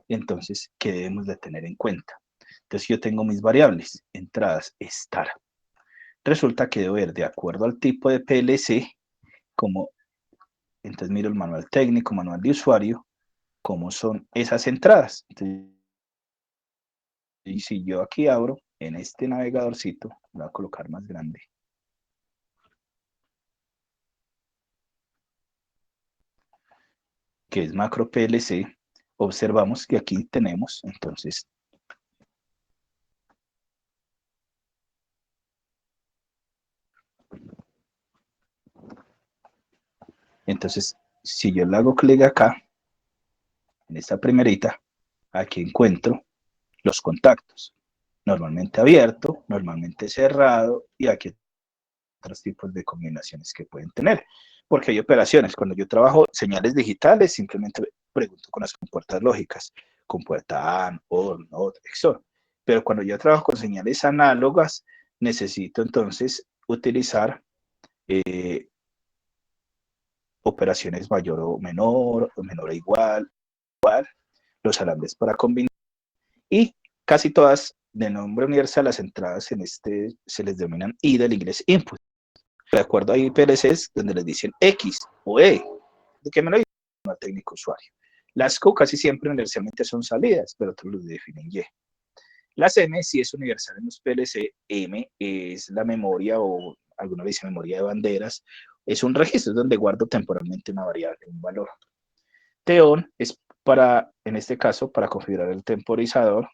entonces, ¿qué debemos de tener en cuenta? Entonces, yo tengo mis variables, entradas STAR. Resulta que debo ver, de acuerdo al tipo de PLC, como, entonces miro el manual técnico, manual de usuario, cómo son esas entradas. Entonces, y si yo aquí abro en este navegadorcito, lo voy a colocar más grande. Que es macro PLC, observamos que aquí tenemos, entonces si yo le hago clic acá, en esta primerita, aquí encuentro los contactos, normalmente abierto, normalmente cerrado, y aquí otros tipos de combinaciones que pueden tener, porque hay operaciones. Cuando yo trabajo señales digitales, simplemente pregunto con las compuertas lógicas, compuerta AND, OR, NOT, XOR. Pero cuando yo trabajo con señales análogas, necesito entonces utilizar operaciones mayor o menor o igual, los alambres para combinar, y casi todas de nombre universal, las entradas en este se les denominan I del inglés input. De acuerdo a IPLCs donde les dicen X o E, de que me lo dice el técnico usuario. Las Q casi siempre universalmente son salidas, pero otros los definen Y. Las M sí es universal en los PLC, M es la memoria, o algunos le dicen memoria de banderas, es un registro donde guardo temporalmente una variable, un valor. TON es para, en este caso, para configurar el temporizador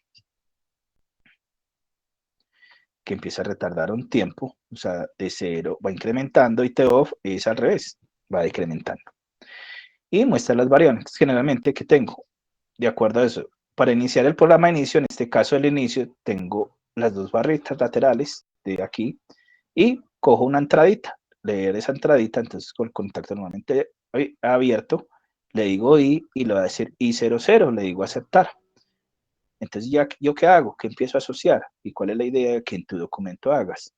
que empieza a retardar un tiempo, o sea, de 0 va incrementando y TOFF es al revés, va decrementando. Y muestra las variables generalmente que tengo. De acuerdo a eso, para iniciar el programa de inicio, en este caso el inicio, tengo las dos barritas laterales de aquí y cojo una entradita, leer esa entradita, entonces con el contacto normalmente abierto, le digo y le va a decir I00, le digo aceptar. Entonces, ya, ¿yo qué hago? ¿Qué empiezo a asociar? ¿Y cuál es la idea que en tu documento hagas?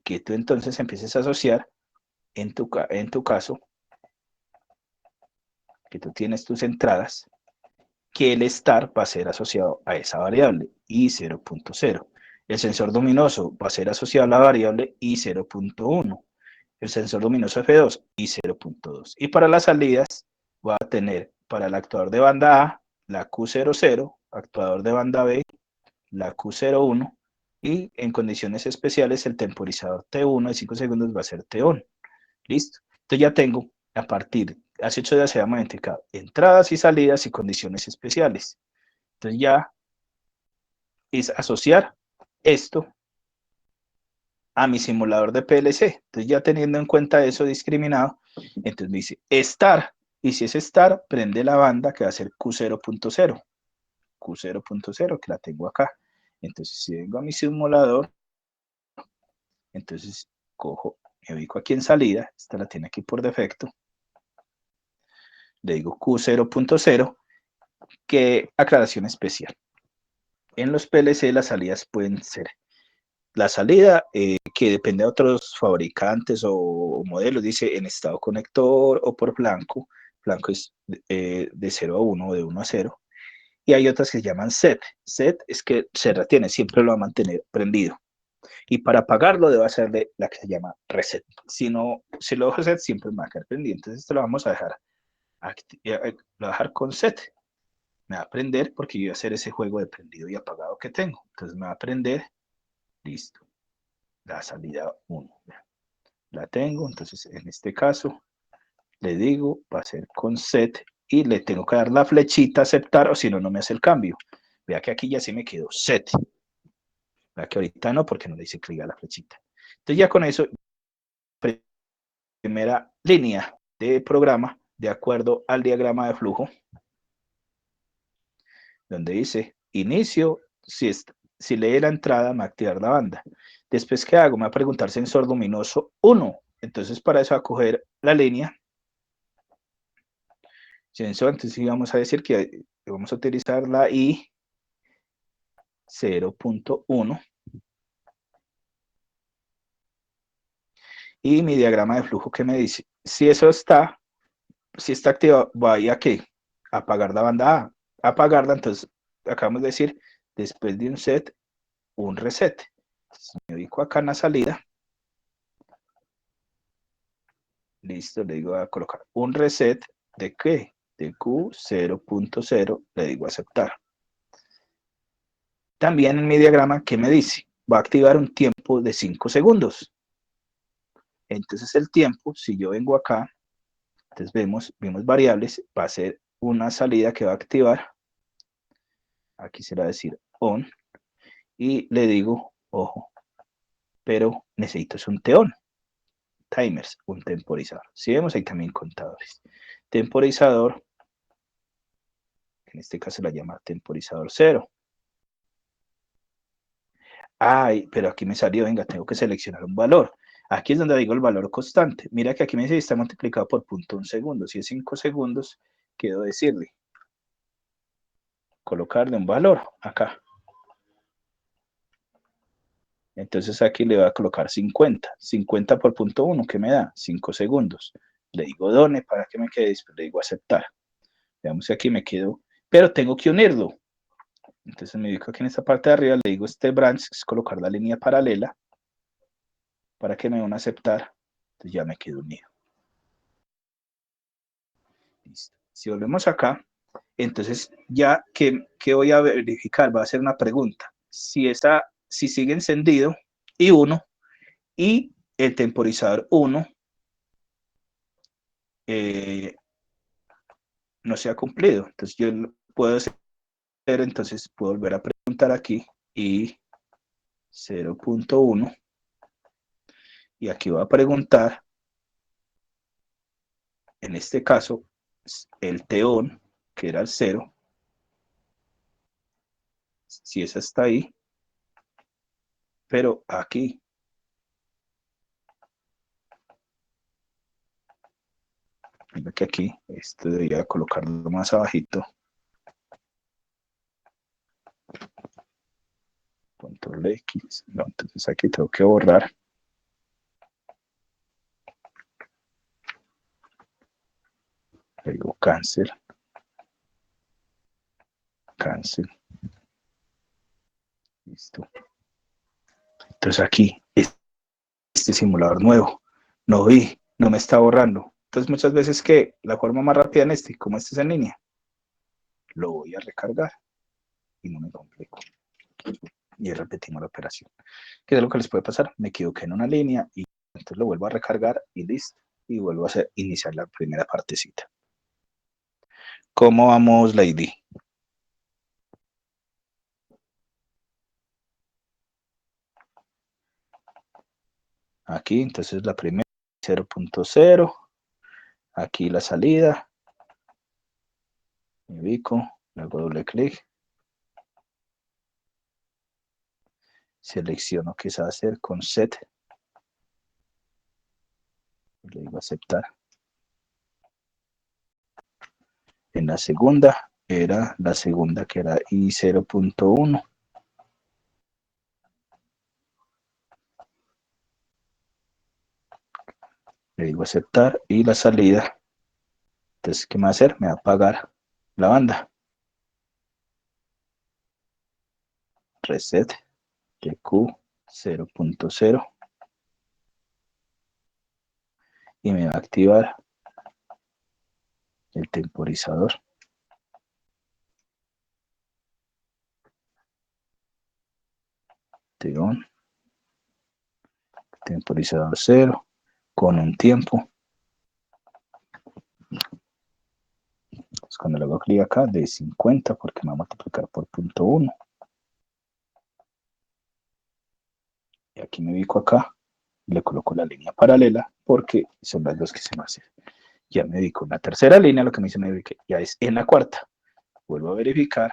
Que tú entonces empieces a asociar, en tu caso, que tú tienes tus entradas, que el estar va a ser asociado a esa variable, I0.0. El sensor luminoso va a ser asociado a la variable I0.1. El sensor luminoso F2, I0.2. Y para las salidas, va a tener para el actuador de banda A, la Q00, actuador de banda B, la Q01, y en condiciones especiales el temporizador T1 de 5 segundos va a ser T1. ¿Listo? Entonces ya tengo, a partir, hace 8 días se ha identificado entradas y salidas y condiciones especiales. Entonces ya es asociar esto a mi simulador de PLC. Entonces ya teniendo en cuenta eso discriminado, entonces me dice estar, y si es estar, prende la banda que va a ser Q0.0, Q0.0 que la tengo acá. Entonces si vengo a mi simulador, entonces cojo, me ubico aquí en salida, esta la tiene aquí por defecto, le digo Q0.0, que aclaración especial. En los PLC las salidas pueden ser la salida, que depende de otros fabricantes o modelos, dice en estado conector o por blanco. Blanco es de 0 a 1 o de 1 a 0. Y hay otras que se llaman set. Set es que se retiene, siempre lo va a mantener prendido. Y para apagarlo debo hacerle la que se llama reset. Si no, si lo dejo set, siempre me va a quedar prendido. Entonces esto lo vamos a dejar, lo voy a dejar con set. Me va a prender porque yo voy a hacer ese juego de prendido y apagado que tengo. Entonces me va a prender, listo. La salida 1. La tengo, entonces en este caso le digo, va a ser con set y le tengo que dar la flechita aceptar o si no, no me hace el cambio. Vea que aquí ya se me quedó set. Vea que ahorita no, porque no le hice clic a la flechita. Entonces ya con eso, primera línea de programa, de acuerdo al diagrama de flujo, donde dice inicio, si lee la entrada, me va a activar la banda. Después, ¿qué hago? Me va a preguntar sensor luminoso 1. Entonces, para eso, va a coger la línea. Sensor, entonces vamos a decir que vamos a utilizar la I 0.1. Y mi diagrama de flujo que me dice, si eso está, si está activado, vaya a qué, apagar la banda A. Apagarla, entonces acabamos de decir, después de un set, un reset. Me ubico acá en la salida. Listo, le digo a colocar un reset de qué, de Q0.0, le digo aceptar. También en mi diagrama, ¿qué me dice? Va a activar un tiempo de 5 segundos. Entonces el tiempo, si yo vengo acá, entonces vemos variables, va a ser una salida que va a activar, aquí se va a decir on, y le digo, ojo, pero necesito es un TON, timers, un temporizador. Si vemos ahí también contadores. Temporizador, en este caso la llama temporizador 0. Ay, pero aquí me salió, venga, tengo que seleccionar un valor. Aquí es donde digo el valor constante. Mira que aquí me dice está multiplicado por 0.1 segundo. Si es 5 segundos, quiero decirle, colocarle un valor acá. Entonces aquí le voy a colocar 50. 50 por 0.1, ¿qué me da? 5 segundos. Le digo done para que me quede, después le digo aceptar. Veamos si aquí me quedo, pero tengo que unirlo. Entonces me ubico aquí en esta parte de arriba, le digo este branch, es colocar la línea paralela para que me van a aceptar. Entonces ya me quedo unido. Listo. Si volvemos acá, entonces ya que voy a verificar, va a hacer una pregunta. Si sigue encendido y 1, y el temporizador 1 no se ha cumplido. Entonces yo puedo hacer, entonces puedo volver a preguntar aquí y 0.1 y aquí voy a preguntar, en este caso, el T-on, que era el 0, si esa está ahí, pero aquí mira que aquí, esto debería colocarlo más abajito. Control X. No, entonces aquí tengo que borrar. Le digo cancel. Cancel. Listo. Entonces aquí, este simulador nuevo, no vi, no me está borrando. Entonces muchas veces que la forma más rápida en este, como este es en línea, lo voy a recargar y no me complico. Y repetimos la operación. ¿Qué es lo que les puede pasar? Me equivoqué en una línea y entonces lo vuelvo a recargar y listo. Y vuelvo a iniciar la primera partecita. ¿Cómo vamos, Lady? Aquí, entonces la primera 0.0. Aquí la salida. Me ubico, le hago doble clic. Selecciono qué se va a hacer con set. Le digo aceptar. En la segunda, era la segunda que era I 0.1. Le digo aceptar y la salida. Entonces, ¿qué me va a hacer? Me va a apagar la banda. Reset TQ 0.0 y me va a activar el temporizador. T-on. Temporizador 0 con un tiempo. Entonces, cuando le hago clic acá de 50 porque me va a multiplicar por 0.1. Y aquí me ubico acá, le coloco la línea paralela porque son las dos que se me hacen. Ya me ubico en la tercera línea, lo que me dice me ubique, ya es en la cuarta. Vuelvo a verificar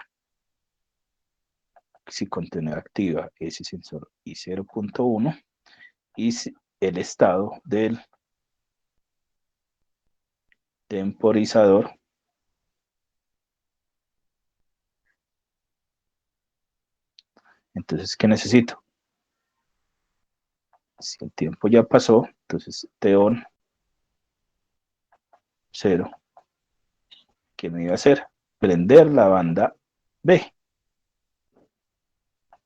si contenedor activa ese sensor I 0.1 y el estado del temporizador. Entonces, ¿qué necesito? Si el tiempo ya pasó, entonces T-on 0. ¿Qué me iba a hacer? Prender la banda B.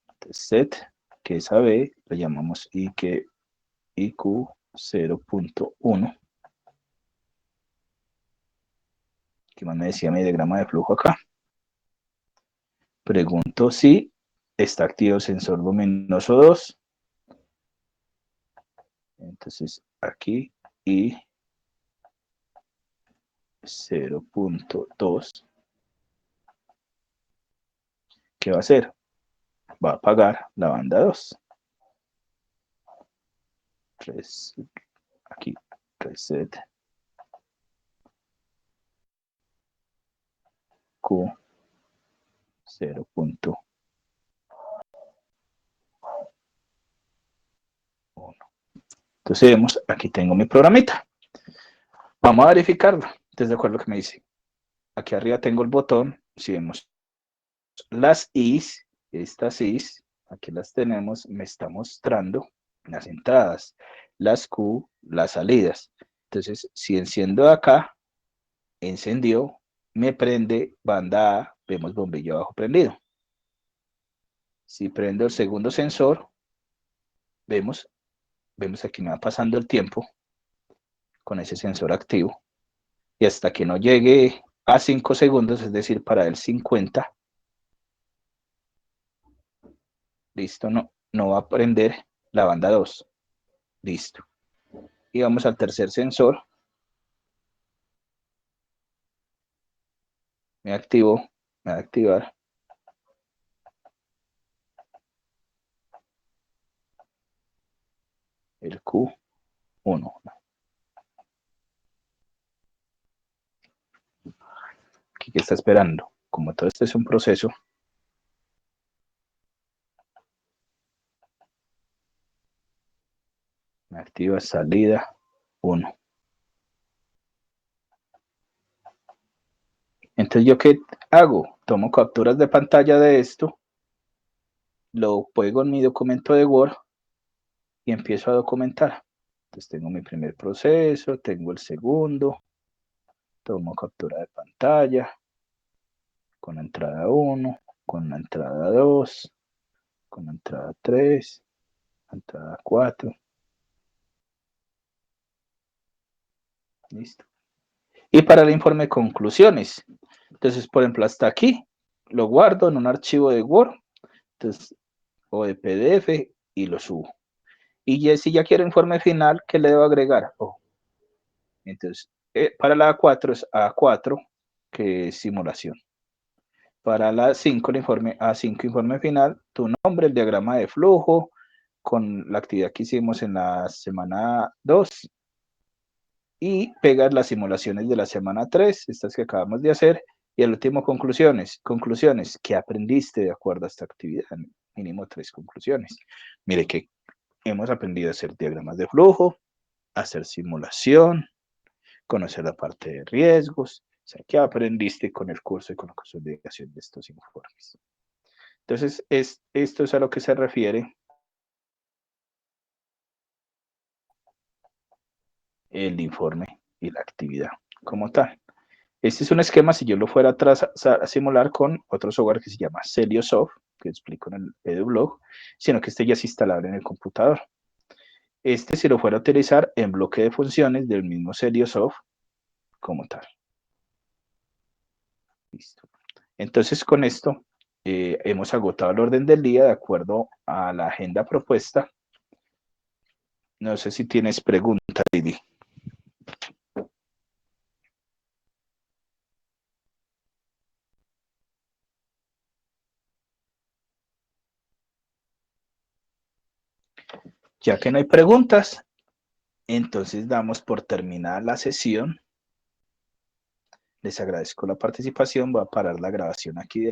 Entonces, set, que esa B, le llamamos IQ 0.1. ¿Qué más me decía mi diagrama de flujo acá? Pregunto si está activo el sensor luminoso 2. Entonces, aquí y 0.2. ¿Qué va a hacer? Va a apagar la banda 2. Aquí, reset Q 0.1. Entonces vemos, aquí tengo mi programita. Vamos a verificarlo. Entonces, de acuerdo a lo que me dice. Aquí arriba tengo el botón. Si vemos las Is, estas Is, aquí las tenemos, me está mostrando las entradas, las Q, las salidas. Entonces, si enciendo acá, encendió, me prende banda A, vemos bombillo abajo prendido. Si prendo el segundo sensor, vemos aquí me va pasando el tiempo con ese sensor activo. Y hasta que no llegue a 5 segundos, es decir, para el 50, listo, no va a prender la banda 2. Listo. Y vamos al tercer sensor. Me activo, me va a activar. El Q1. Aquí que está esperando. Como todo esto es un proceso. Me activa salida 1. Entonces, ¿yo qué hago? Tomo capturas de pantalla de esto, lo pego en mi documento de Word y empiezo a documentar. Entonces, tengo mi primer proceso, tengo el segundo, tomo captura de pantalla con la entrada 1, con la entrada 2, con la entrada 3, entrada 4. Listo. Y para el informe conclusiones. Entonces, por ejemplo, hasta aquí lo guardo en un archivo de Word, entonces, o de PDF y lo subo. Y si ya quiero informe final, ¿qué le debo agregar? Entonces, para la A4 es A4, que es simulación. Para la 5, el informe A5, informe final, tu nombre, el diagrama de flujo, con la actividad que hicimos en la semana 2, y pegas las simulaciones de la semana 3, estas que acabamos de hacer, y el último, conclusiones. Conclusiones, ¿qué aprendiste de acuerdo a esta actividad? Mínimo 3 conclusiones. Mire que hemos aprendido a hacer diagramas de flujo, hacer simulación, conocer la parte de riesgos. O sea, ¿qué aprendiste con el curso y con la consolidación de estos informes? Entonces, esto es a lo que se refiere el informe y la actividad como tal. Este es un esquema, si yo lo fuera a simular con otro software que se llama Celiosoft, que explico en el EduBlog, sino que este ya es instalable en el computador. Este, si lo fuera a utilizar en bloque de funciones del mismo Celiosoft como tal. Listo. Entonces, con esto hemos agotado el orden del día de acuerdo a la agenda propuesta. No sé si tienes preguntas, Lili. Ya que no hay preguntas, entonces damos por terminada la sesión. Les agradezco la participación. Voy a parar la grabación aquí de la